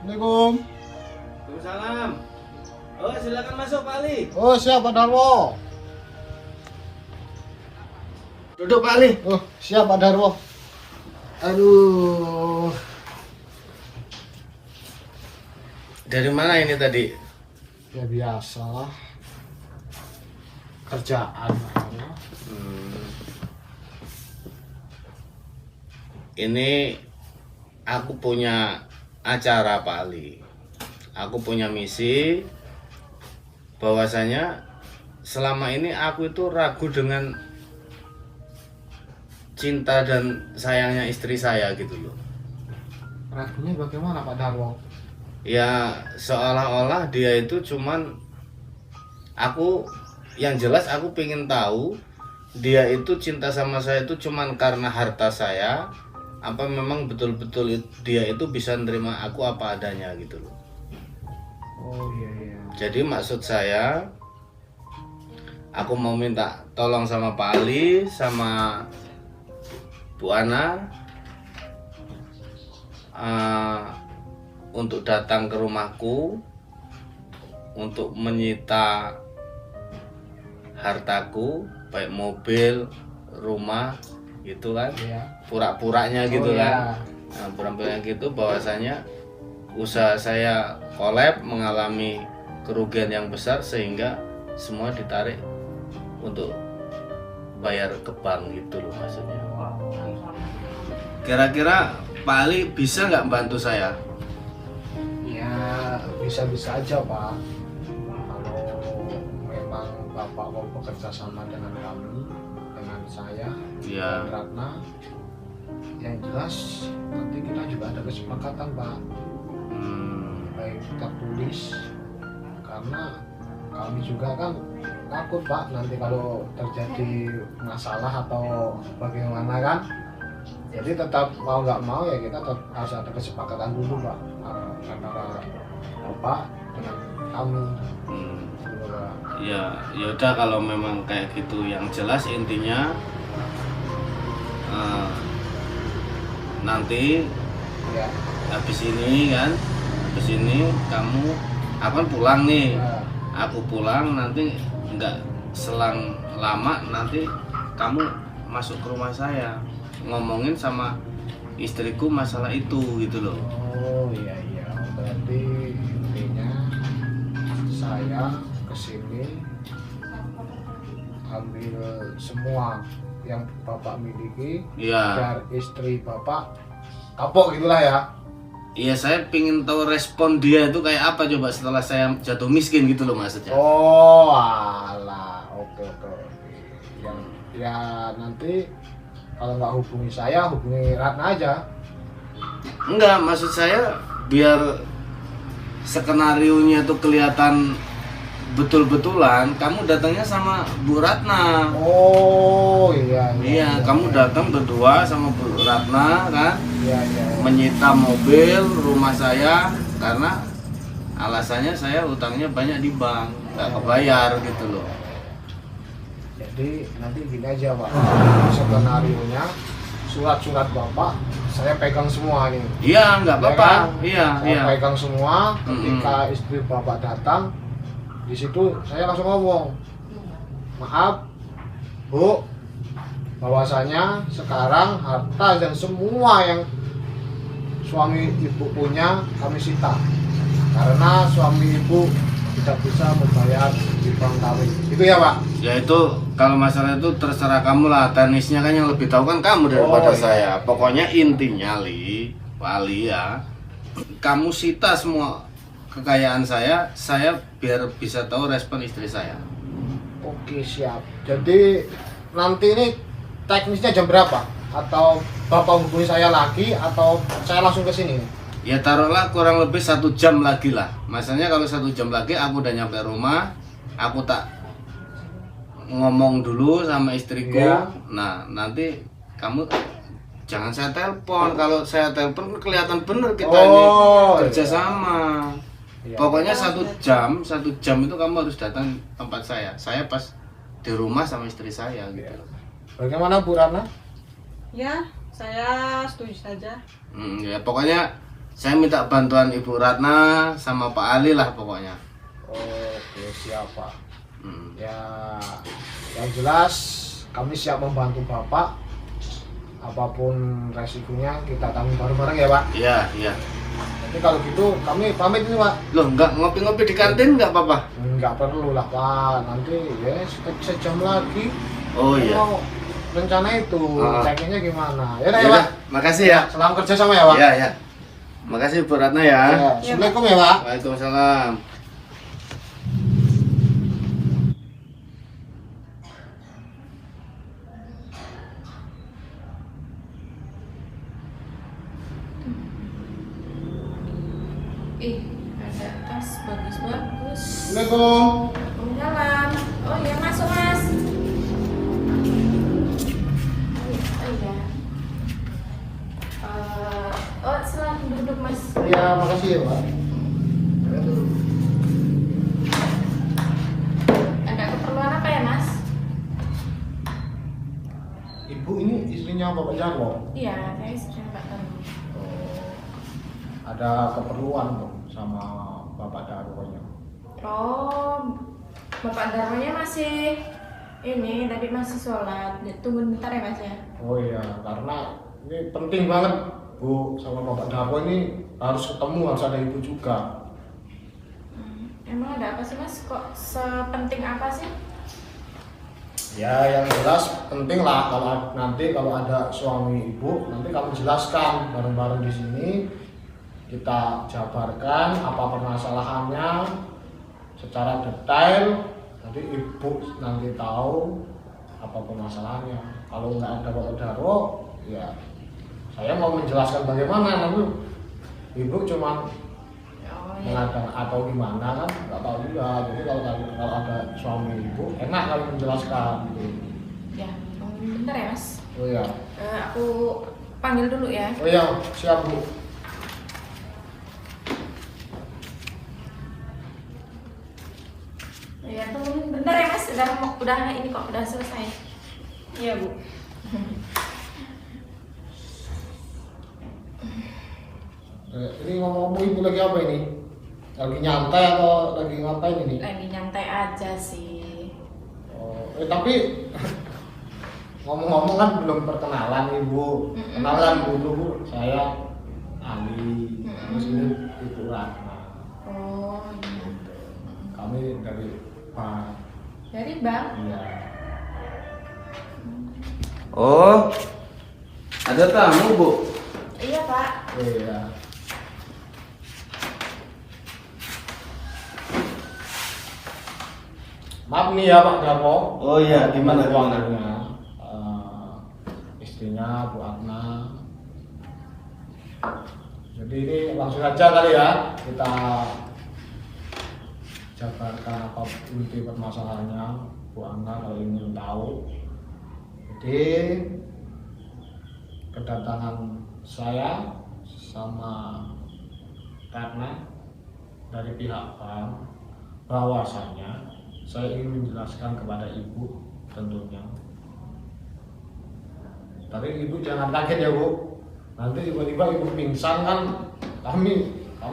Assalamualaikum. Waalaikumsalam. Oh, silakan masuk Pak Ali. Oh, siap Pak Darwo. Duduk Pak Ali. Oh, siap Pak Darwo. Aduh. Dari mana ini tadi? Ya biasa lah. Kerjaan. Ini aku punya acara Pak Ali. Aku punya misi bahwasanya selama ini aku itu ragu dengan cinta dan sayangnya istri saya gitu loh. Ragunya bagaimana Pak Darwo? Ya seolah-olah dia itu cuman yang jelas aku pengen tahu dia itu cinta sama saya itu cuman karena harta saya, apa memang betul-betul dia itu bisa nerima aku apa adanya gitu loh. Oh iya. Jadi maksud saya, aku mau minta tolong sama Pak Ali sama Bu Ana untuk datang ke rumahku untuk menyita hartaku, baik mobil, rumah, gitu kan, Iya. pura-puranya gitu Oh, kan. iya. Nah, pura-puranya gitu bahwasanya usaha saya kolab mengalami kerugian yang besar sehingga semua ditarik untuk bayar ke bank gitu loh maksudnya. Kira-kira Pak Ali bisa nggak bantu saya? Ya bisa-bisa aja Pak. Kalau memang Bapak mau bekerja sama dengan kami, dengan saya, Ya. dan Ratna, yang jelas nanti kita juga ada kesepakatan Pak. Baik tertulis, karena kami juga kan takut Pak nanti kalau terjadi masalah atau bagaimana kan. Jadi tetap mau nggak mau ya kita harus ada kesepakatan dulu Pak, antara Bapak dengan kami. Gitu, Pak. Ya udah kalau memang kayak gitu, yang jelas intinya nanti Ya. habis ini kamu akan pulang nih. Aku pulang nanti nggak selang lama nanti kamu masuk ke rumah saya ngomongin sama istriku masalah itu gitu loh. Oh iya, berarti intinya saya kesini ambil semua yang Bapak miliki, Iya. biar istri Bapak kapok gitulah ya. Iya, saya pingin tahu respon dia itu kayak apa coba setelah saya jatuh miskin gitu loh maksudnya. Oh alah, oke. Ya nanti kalau nggak hubungi saya, hubungi Ratna aja. Enggak, maksud saya biar skenarionya tuh kelihatan betul-betulan kamu datangnya sama Bu Ratna. Oh iya. Iya, kamu datang berdua sama Bu Ratna kan, Iya. menyita mobil, rumah saya karena alasannya saya utangnya banyak di bank, nggak kebayar gitu loh. Jadi nanti gini aja Pak, skenario-nya surat-surat Bapak saya pegang semua nih. Iya, nggak Ya apa-apa. kan? Iya. Saya pegang semua. Ketika istri Bapak datang, di situ saya langsung ngomong, maaf Bu, bahwasanya sekarang harta dan semua yang suami ibu punya kami sita karena suami ibu tidak bisa membayar di bank kami. Itu ya Pak? Ya itu kalau masalah itu terserah kamu lah, teknisnya kan yang lebih tahu kan kamu daripada Oh, iya. saya. Pokoknya intinya Wali ya, kamu sita semua kekayaan saya biar bisa tahu respon istri saya. Oke siap. Jadi nanti ini teknisnya jam berapa? Atau Bapak hubungi saya lagi atau saya langsung ke sini? Ya taruhlah kurang lebih 1 jam lagi lah. Maksudnya kalau 1 jam lagi aku udah nyampe rumah, aku tak ngomong dulu sama istriku. Iya. Nah nanti kamu jangan saya telepon. Kalau saya telepon kelihatan bener kita ini kerjasama. Iya. Pokoknya 1 jam itu kamu harus datang tempat saya. Saya pas di rumah sama istri saya gitu. Bagaimana Bu Rana? Ya, saya setuju saja. Ya pokoknya Saya minta bantuan Ibu Ratna sama Pak Ali lah pokoknya. Oke, siapa? Hmm. Ya, yang jelas kami siap membantu Bapak. Apapun resikonya kita tanggung bareng-bareng ya Pak. Iya, iya. Jadi kalau gitu kami pamit nih Pak. Loh, nggak ngopi-ngopi di kantin nggak apa-apa? Nggak perlu lah Pak, nanti ya sejam lagi. Oh iya. Mau rencana itu, checkingnya gimana? Ya, ya Yaudah, Pak. makasih ya. Selamat kerja sama ya Pak. Iya, iya. Makasih Bu Ratna ya. Ya, Assalamualaikum ya Pak. Waalaikumsalam. Ih, ada tas bagus-bagus. Assalamualaikum. Dalam. Oh iya, masuk mas. Oh iya. Oh silahkan duduk mas. Ya, makasih ya Pak. Ada keperluan apa ya mas? Ibu ini istrinya Bapak Jarwo. Iya, saya istri Pak Tarno. Ada keperluan dong sama Bapak Darwonya. Oh, Bapak Darwonya masih ini tadi masih sholat. Tunggu bentar ya mas ya. Oh iya, karena ini penting banget Bu sama Bapak Darwo ini harus ketemu, harus ada Ibu juga. Emang ada apa sih mas? Kok sepenting apa sih? Ya yang jelas penting lah kalau ada suami Ibu nanti kamu jelaskan bareng-bareng di sini. Kita jabarkan apa permasalahannya secara detail, nanti Ibu nanti tahu apa permasalahannya. Kalau nggak ada Bapak Darwo, ya saya mau menjelaskan bagaimana, namun Ibu cuma Oh iya. mengatakan atau gimana kan nggak tahu juga. Jadi kalau ada suami Ibu enak kalau menjelaskan gitu. Ya, tunggu bentar ya mas. Oh ya, Aku panggil dulu ya. oh ya siap Bu. Ya tunggu bentar ya mas. Udah ini kok udah selesai. Iya bu. Ini ngomong-ngomong Ibu lagi apa ini? Lagi nyantai atau lagi ngapain ini? Lagi nyantai aja sih. Oh, tapi ngomong-ngomong kan belum perkenalan Ibu. Kenalan dulu Bu, saya Ali, terus ini Ibu Ratna. Oh iya. Kami dari Pak. Dari bang. Iya. Oh, ada tamu Bu. Iya pak. Iya. Maaf nih ya Pak Darwo. Oh iya, gimana? Ruangannya, istrinya Bu Atna. Jadi ini langsung aja kali ya kita jabarkan apa inti permasalahannya Bu Atna kalau ingin tahu. Jadi kedatangan saya sama Ratna dari pihak bank bahwasanya saya ingin menjelaskan kepada Ibu tentunya. Tapi Ibu jangan kaget ya Bu. Nanti tiba-tiba Ibu pingsan kan kami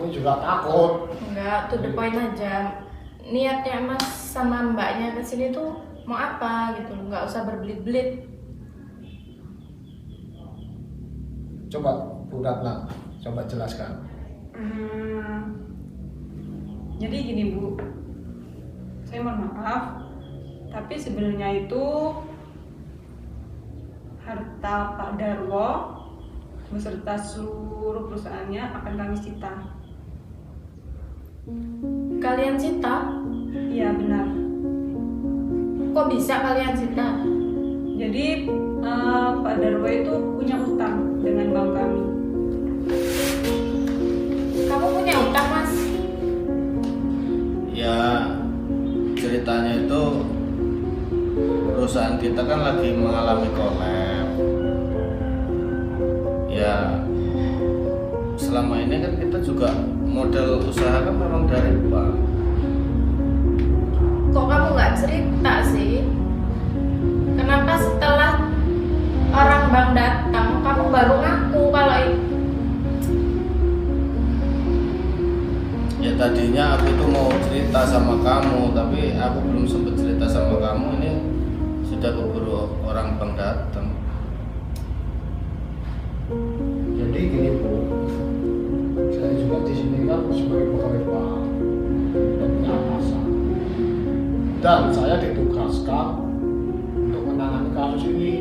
juga takut. Enggak, to the point aja. Niatnya mas sama mbaknya kesini tuh mau apa gitu loh. Nggak usah berbelit-belit. Coba Bu Ratna, coba jelaskan. Jadi gini Bu, saya mohon maaf, tapi sebenarnya itu harta Pak Darwo beserta seluruh perusahaannya akan kami sita. Kalian sita? Iya benar. Kok bisa kalian sita? Jadi Pak Darwo itu punya utang dengan bank kami. Kamu punya utang mas? Ya, ceritanya itu perusahaan kita kan lagi mengalami collab. Ya, selama ini kan kita juga modal usaha kan memang dari bank. Kok kamu nggak cerita sih? Kenapa setelah orang bank datang kamu baru ngaku kalau tadinya aku tuh mau cerita sama kamu, tapi aku belum sempat cerita sama kamu. Ini sudah keburu orang bang datang. Jadi gini Bu, saya juga di sini kan sebagai pegawai bank dan punya atasan, dan saya ditugaskan untuk menangani kasus ini.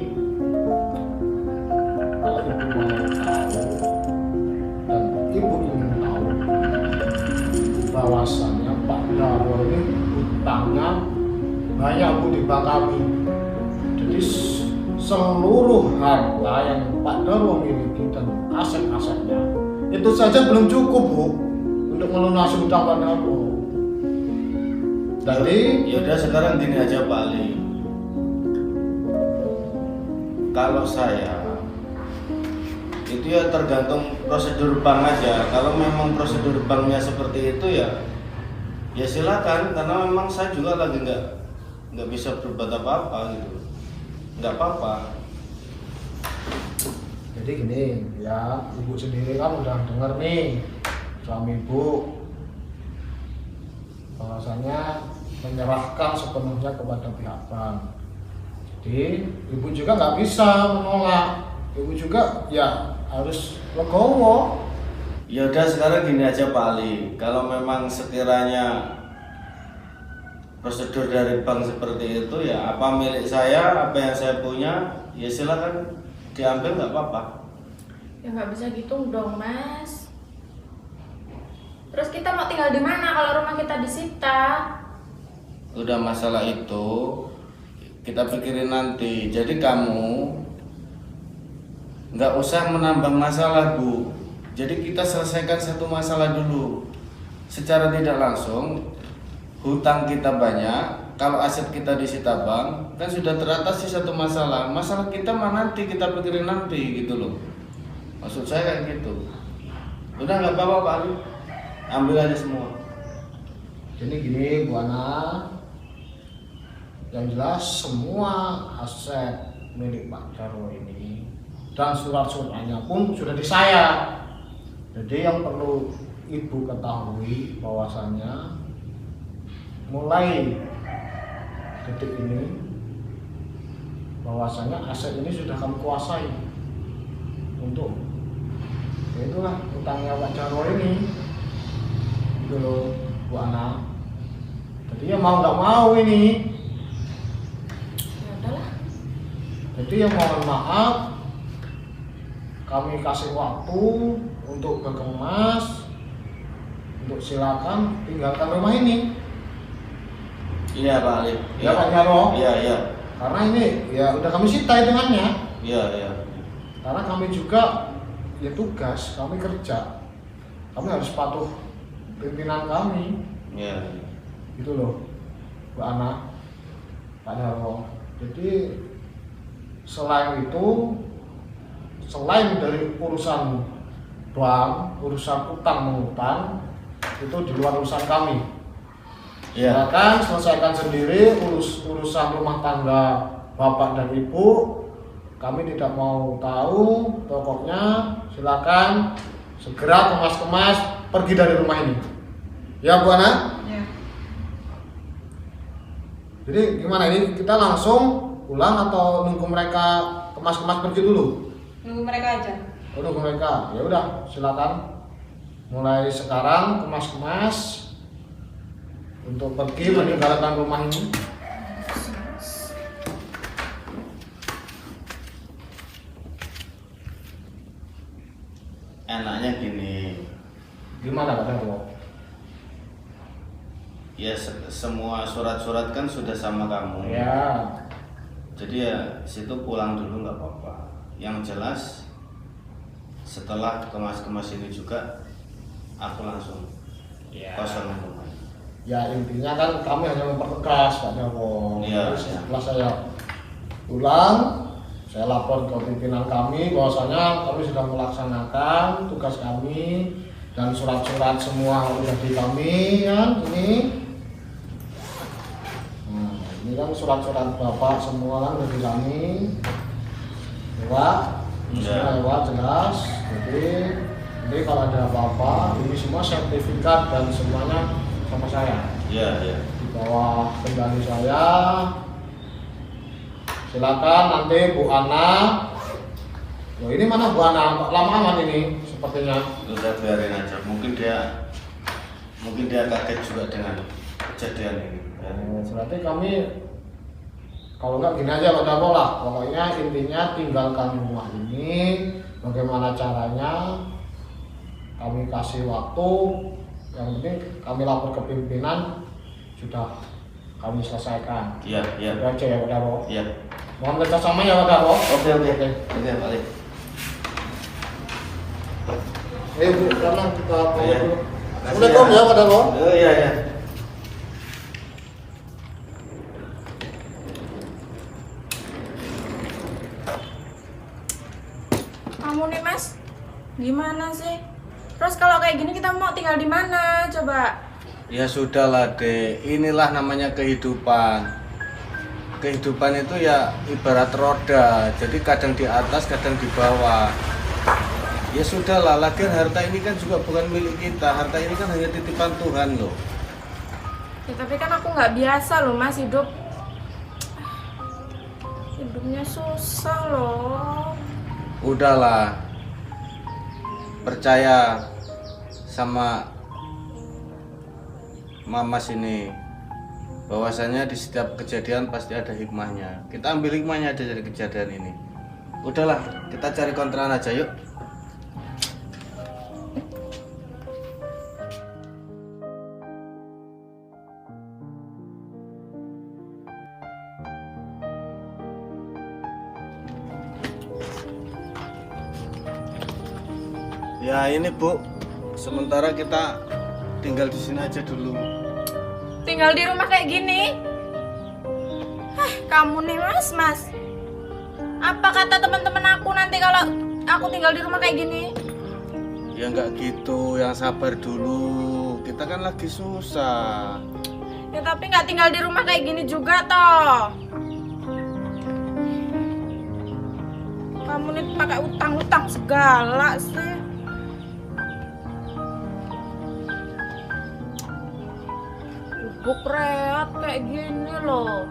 Kalau ibu mau tahu dan ibu ingin tahu bahwasannya Pak Darwo ini hutangnya banyak Bu di bank kami. Jadi seluruh harta yang Pak Darwo miliki dan aset-asetnya itu saja belum cukup Bu untuk melunasi hutang Pak Darwo. Jadi Yaudah sekarang gini aja Pak Ali. Kalau saya itu ya tergantung prosedur bank aja. Kalau memang prosedur banknya seperti itu ya silakan, karena memang saya juga lagi nggak bisa berbuat apa-apa gitu. Nggak apa-apa. jadi gini ya, ibu sendiri kan udah dengar nih suami ibu bahwasanya menyerahkan sepenuhnya kepada pihak bank. Jadi ibu juga nggak bisa menolak, ibu juga ya harus legowo. Ya udah sekarang gini aja Pak Ali. Kalau memang sekiranya prosedur dari bank seperti itu, ya apa milik saya, apa yang saya punya, ya silakan diambil, nggak apa-apa. Ya nggak bisa gitu dong Mas. Terus kita mau tinggal di mana kalau rumah kita disita? Udah masalah itu kita pikirin nanti. Jadi kamu nggak usah menambah masalah Bu. Jadi kita selesaikan satu masalah dulu. Secara tidak langsung hutang kita banyak, kalau aset kita disita bank kan sudah teratasi satu masalah. Masalah kita mah nanti kita pikirin nanti gitu loh. Maksud saya kayak gitu. Udah nggak apa-apa Pak Ali, ambil aja semua. Jadi gini Bu Ana, yang jelas semua aset milik Pak Darwo ini dan surat-suratnya pun sudah di saya. Jadi yang perlu ibu ketahui bahwasannya mulai detik ini bahwasannya aset ini sudah kami kuasai untuk ya itulah utangnya Pak Darwo ini gitu loh Bu Ana. Jadi ya mau nggak mau ini. Ya udahlah. Jadi ya mohon maaf, kami kasih waktu untuk berkemas, untuk silakan tinggalkan rumah ini. Iya Pak Ali. Ya Pak Darwo. Iya. Karena ini ya udah kami sita hitungannya. Iya. Karena kami juga ya tugas, kami kerja, kami harus patuh pimpinan kami. Iya. Gitu loh, Bu Ana, Pak Darwo. Jadi selain itu, selain dari urusan bank, urusan utang mengutang, itu di luar urusan kami. Iya. Silakan selesaikan sendiri urusan rumah tangga bapak dan ibu. Kami tidak mau tahu. Pokoknya silakan segera kemas-kemas pergi dari rumah ini. Ya Bu Ana? Ya. Jadi gimana ini? Kita langsung pulang atau nunggu mereka kemas-kemas pergi dulu? Nunggu mereka aja. Oh, nunggu mereka. Ya udah, silakan. Mulai sekarang kemas-kemas untuk pergi meninggalkan rumah ini. Enaknya gini. Gimana Pak Darwo? Ya semua surat-surat kan sudah sama kamu. Ya. Jadi ya situ pulang dulu nggak apa-apa. Yang jelas setelah kemas-kemas ini juga aku langsung kosongin rumah. Ya intinya kan kami hanya mempertegas Pak Darwo. Iya. Setelah saya pulang, saya lapor ke pimpinan kami bahwasanya kami sudah melaksanakan tugas kami dan surat-surat semua sudah di kami kan ini. Nah, ini kan surat-surat Bapak semua kan dari kami lewat, Iya. semua lewat jelas. Jadi Nanti kalau ada apa-apa, ini semua sertifikat dan semuanya sama saya. Iya. Di bawah kendali saya. Silakan nanti Bu Ana. Loh, ini mana Bu Ana? Kok lama amat ini sepertinya. Udah biarin aja. Mungkin dia kaget juga dengan kejadian ini. Berarti kami kalau nggak gini aja Pak Darmo lah. Pokoknya intinya tinggalkan rumah ini. Bagaimana caranya? Kami kasih waktu. Yang penting kami lapor ke pimpinan. Sudah kami selesaikan. Iya. Itu aja ya Pak Darmo. Iya. Mohon kerjasama ya Pak Darmo. Oke, Pak Ali. Ayo Bu, karena kita Iya. dulu. Makasih Assalamualaikum ya Pak Darmo. Oh iya. Kamu nih Mas, gimana sih? Terus kalau kayak gini kita mau tinggal di mana? Coba. Ya sudahlah Dek, inilah namanya kehidupan. Kehidupan itu ya ibarat roda, jadi kadang di atas, kadang di bawah. Ya sudahlah, lagian harta ini kan juga bukan milik kita, harta ini kan hanya titipan Tuhan loh. Ya, tapi kan aku nggak biasa loh Mas hidupnya susah loh. Udahlah, percaya sama Mama sini, bahwasanya di setiap kejadian pasti ada hikmahnya. Kita ambil hikmahnya aja dari kejadian ini. Udahlah, kita cari kontrakan aja yuk. Ya ini Bu, sementara kita tinggal di sini aja dulu. Tinggal di rumah kayak gini? Kamu nih Mas. Apa kata teman-teman aku nanti kalau aku tinggal di rumah kayak gini? Ya nggak gitu, yang sabar dulu. Kita kan lagi susah. Ya tapi nggak tinggal di rumah kayak gini juga toh. Kamu nih pakai utang-utang segala sih. Buk reot kayak gini loh.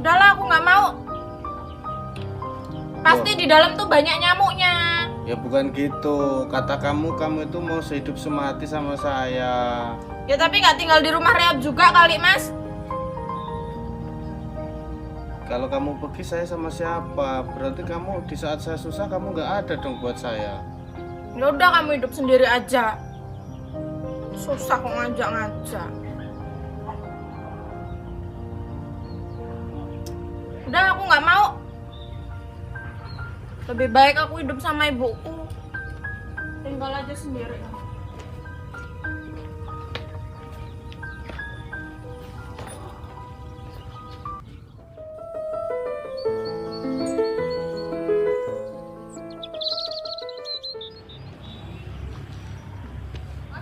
Udahlah aku nggak mau. Pasti di dalam tuh banyak nyamuknya. Ya bukan gitu, kata kamu itu mau sehidup semati sama saya. Ya tapi nggak tinggal di rumah reot juga kali Mas. Kalau kamu pergi saya sama siapa? Berarti kamu di saat saya susah kamu nggak ada dong buat saya. Ya udah kamu hidup sendiri aja. Susah kok ngajak-ngajak. Udah aku nggak mau. Lebih baik aku hidup sama ibuku. Tinggal aja sendiri.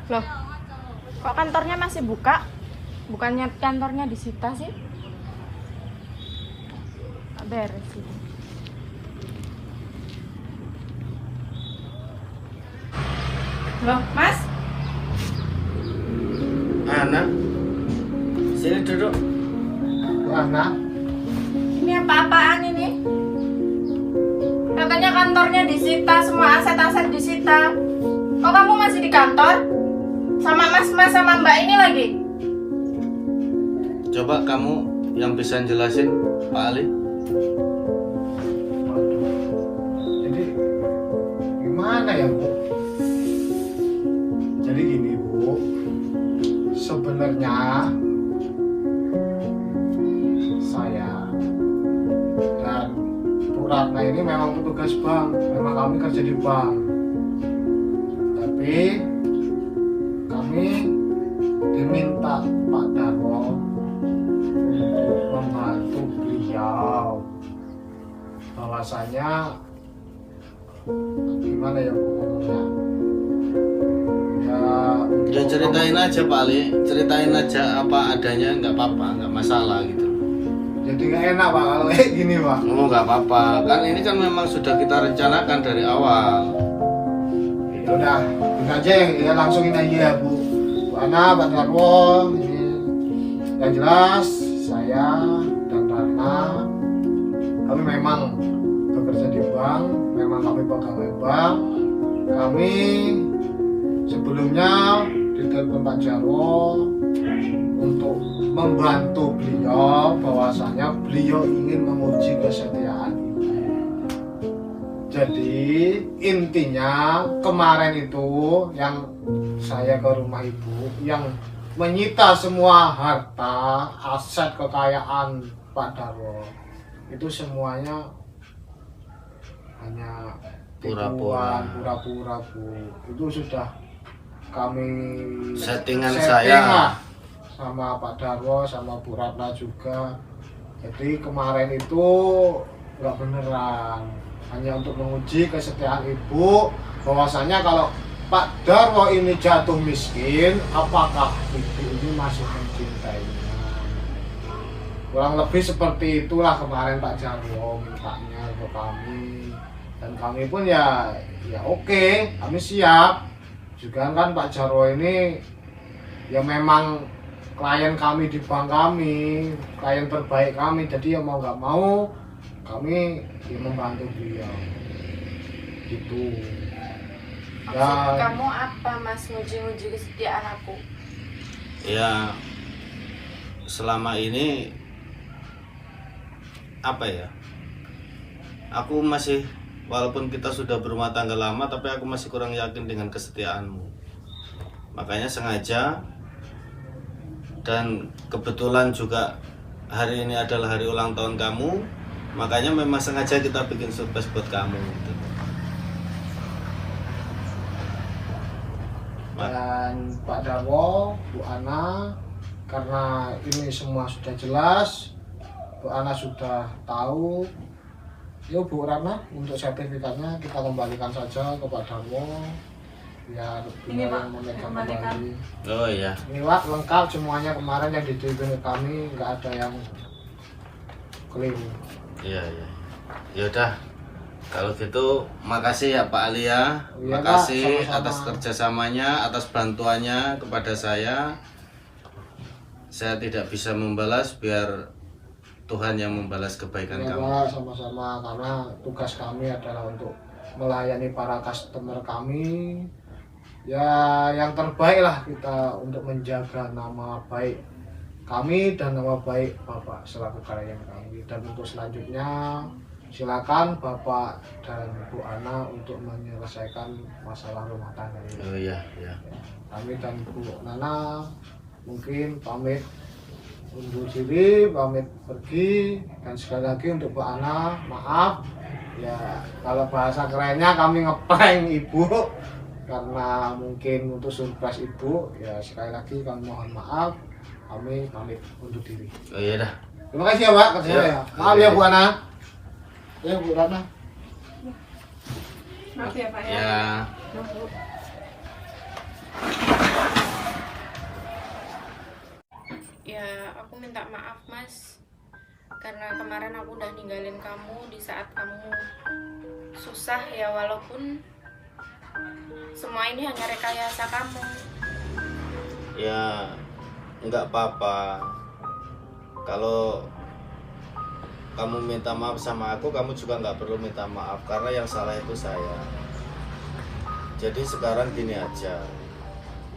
Loh, kok kantornya masih buka? Bukannya kantornya disita sih? Tak beres sih. Loh, Mas? Ana, sini duduk. Bu Ana, Ini apa-apaan ini? Katanya kantornya disita, semua aset-aset disita. Kok kamu masih di kantor? Sama mas-mas sama mbak ini lagi? Coba kamu yang bisa jelasin, Pak Ali. jadi gimana ya Bu? Jadi gini Bu, sebenarnya saya dan Bu Ratna ini memang petugas bank, memang kami kerja di bank. Tapi kami diminta Pak Darmo untuk membantu beliau. Bahwasanya gimana ya Bu ngomongnya? Ya ceritain aja Pak Ali, ceritain aja apa adanya, nggak apa-apa, nggak masalah gitu. Jadi nggak enak Pak kalau kayak gini Pak. Oh nggak apa-apa, kan ini kan memang sudah kita rencanakan dari awal. Ya udah, ini aja ya, langsungin aja ya Bu Ana, Pak Darwo. Ini yang jelas saya dan Rana kami memang bekerja di bank, memang kami pegawai bank. Kami sebelumnya ditelepon Pak Jarwo untuk membantu beliau, bahwasanya beliau ingin menguji kesetiaan ibu. Jadi intinya kemarin itu yang saya ke rumah ibu, yang menyita semua harta, aset, kekayaan Pak Darwo itu semuanya hanya pura-pura Bu. Itu sudah kami settingan saya sama Pak Darwo, sama Bu Ratna juga. Jadi kemarin itu nggak beneran, hanya untuk menguji kesetiaan ibu, bahwasanya kalau Pak Darwo ini jatuh miskin, apakah ibu ini masih mencintainya? Kurang lebih seperti itulah kemarin Pak Jarwo mintanya ke kami, dan kami pun ya oke, kami siap. Juga kan Pak Jarwo ini ya memang klien kami di bank kami, klien terbaik kami, jadi ya mau nggak mau kami ya membantu beliau gitu. Maksud kamu apa Mas nguji-nguji kesetiaan aku? Ya selama ini apa ya, aku masih, walaupun kita sudah berumah tangga lama, tapi aku masih kurang yakin dengan kesetiaanmu. Makanya sengaja, dan kebetulan juga hari ini adalah hari ulang tahun kamu, makanya memang sengaja kita bikin surprise buat kamu gitu. Dan Pak Darwo, Bu Ana, karena ini semua sudah jelas, Bu Ana sudah tahu. Yuk Bu Ratna, untuk sertifikatnya kita kembalikan saja ke Pak Darwo, biar Ini, beliau Pak, yang memegang kembalikan. kembali. Oh iya. Ini Pak, lengkap semuanya kemarin yang dititipin ke kami, nggak ada yang keliru. Iya. Yaudah, kalau gitu makasih ya Pak Alia, Iya, makasih Pak, sama-sama. atas kerjasamanya, atas bantuannya kepada saya. Saya tidak bisa membalas, biar Tuhan yang membalas kebaikan Ya kamu. Pak, sama-sama, karena tugas kami adalah untuk melayani para customer kami. Ya yang terbaik lah kita untuk menjaga nama baik kami dan nama baik Bapak selaku klien kami. Dan untuk selanjutnya silakan Bapak dan Bu Ana untuk menyelesaikan masalah rumah tangga ini. Oh iya. Kami dan Bu Nana mungkin pamit undur diri, pamit pergi. Dan sekali lagi untuk Bu Ana, maaf ya kalau bahasa kerennya kami ngeprank ibu, karena mungkin untuk surprise ibu. Ya sekali lagi kami mohon maaf, kami pamit undur diri. Oh iya dah. Terima kasih ya Pak, kerja ya. Maaf ya Bu Ana. Ya Bu Ratna. Maaf ya Pak ya. Ya. Ya aku minta maaf Mas, karena kemarin aku udah ninggalin kamu di saat kamu susah ya, walaupun semua ini hanya rekayasa kamu. Ya nggak apa-apa. Kalau kamu minta maaf sama aku, kamu juga nggak perlu minta maaf, karena yang salah itu saya. Jadi sekarang gini aja,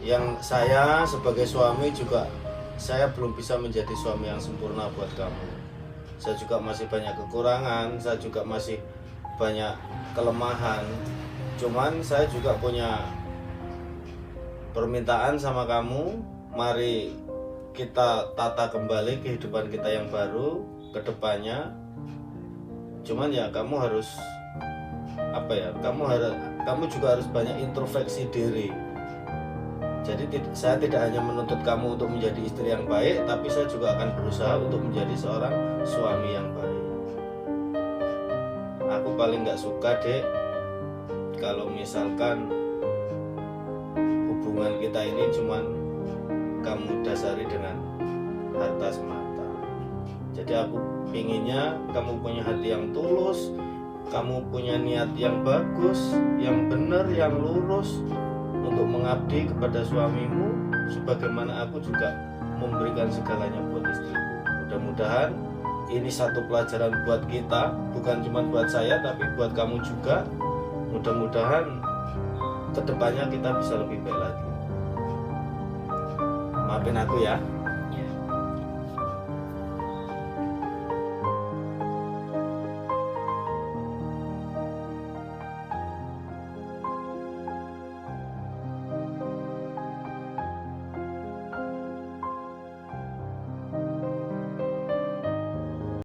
yang saya sebagai suami juga, saya belum bisa menjadi suami yang sempurna buat kamu. Saya juga masih banyak kekurangan, saya juga masih banyak kelemahan. Cuman saya juga punya permintaan sama kamu, mari kita tata kembali kehidupan kita yang baru ke depannya. Cuman ya kamu harus apa ya, kamu juga harus banyak introspeksi diri. Jadi saya tidak hanya menuntut kamu untuk menjadi istri yang baik, tapi saya juga akan berusaha untuk menjadi seorang suami yang baik. Aku paling nggak suka Dek kalau misalkan hubungan kita ini cuman kamu dasari dengan harta semata. Jadi aku pinginnya kamu punya hati yang tulus, kamu punya niat yang bagus, yang benar, yang lurus untuk mengabdi kepada suamimu, sebagaimana aku juga memberikan segalanya buat istriku. Mudah-mudahan ini satu pelajaran buat kita, bukan cuma buat saya tapi buat kamu juga. Mudah-mudahan kedepannya kita bisa lebih baik lagi. Maafin aku ya.